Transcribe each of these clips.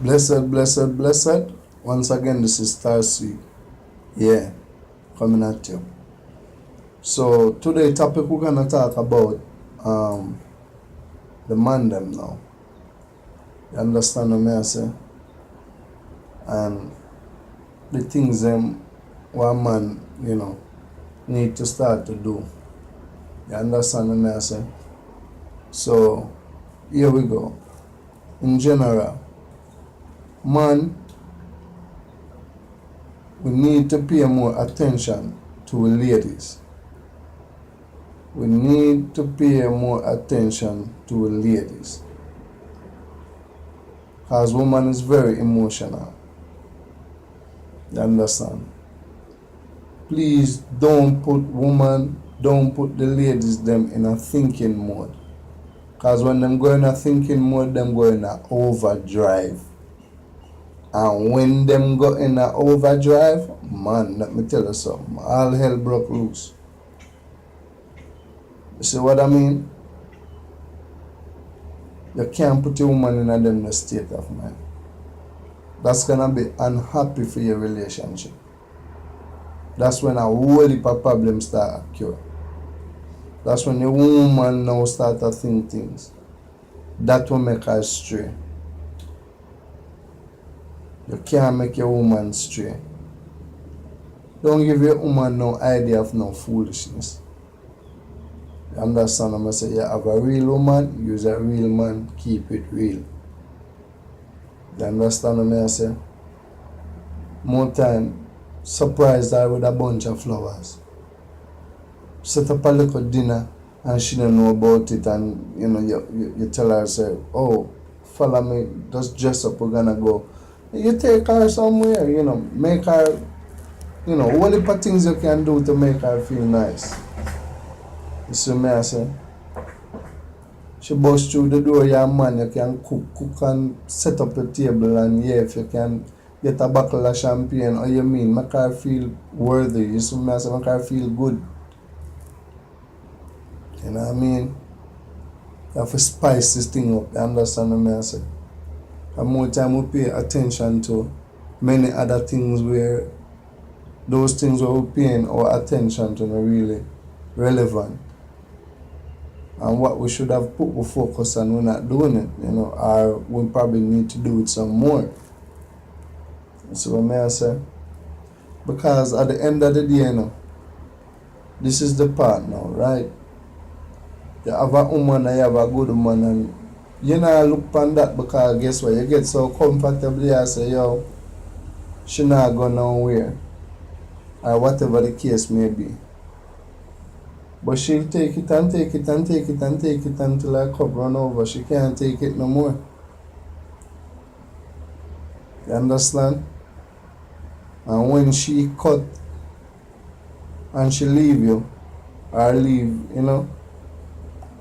Blessed, blessed, blessed. Once again, this is Starseed. Yeah, coming at you. So today topic we're gonna talk about um the man them now. You understand what I say? And the things them one man, need to start to do. You understand what I say? So here we go. In general, man, we need to pay more attention to ladies. We need to pay more attention to ladies. Because woman is very emotional. You understand? Please don't put the ladies them in a thinking mode. Because when them go in a thinking mode, them go in a overdrive. And when them go in a overdrive, man, let me tell you something. All hell broke loose. You see what I mean? You can't put a woman in a them state of mind. That's gonna be unhappy for your relationship. That's when a whole heap of problems start occur. That's when the woman now start to think things. That will make her stray. You can't make your woman stray. Don't give your woman no idea of no foolishness. You understand what I'm saying? You have a real woman, use a real man, keep it real. You understand what I'm saying? More time, surprise her with a bunch of flowers. Set up a little dinner and she don't know about it, and you tell her, say, oh, follow me, just dress up, we're gonna go. You take her somewhere, make her, all the things you can do to make her feel nice. You see me I say? She bust through the door, your man, you can cook and set up a table, and yeah, if you can get a bottle of champagne, or you mean, make her feel worthy. You see me I say? Make her feel good. You know what I mean? You have to spice this thing up. You understand what I say? And more time we pay attention to many other things where those things we're paying our attention to are really relevant. And what we should have put the focus on, we're not doing it, or we probably need to do it some more. That's what I say. Because at the end of the day, this is the part now, right? You have a woman and you have a good woman, and you not look on that, because guess what? You get so comfortably and say, yo, she not go nowhere, or whatever the case may be. But she'll take it and take it and take it and take it until her cup run over. She can't take it no more. You understand? And when she cut and she leave you, or leave,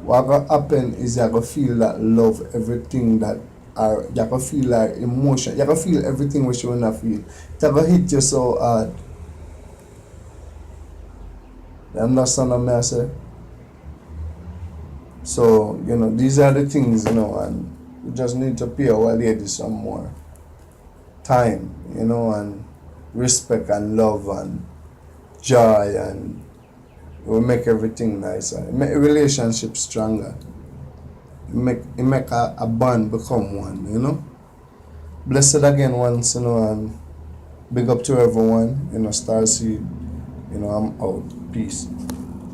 what gonna happen is you're gonna feel that love, everything that, or you're gonna feel like emotion, you're gonna feel everything what you wanna feel. It's gonna hit you so hard. You understand what I say? So, these are the things, and we just need to pay our ladies some more time, and respect and love and joy, and it will make everything nicer. It make a relationship stronger. It make a bond become one, Blessed again once, and big up to everyone, Starseed, I'm out. Peace.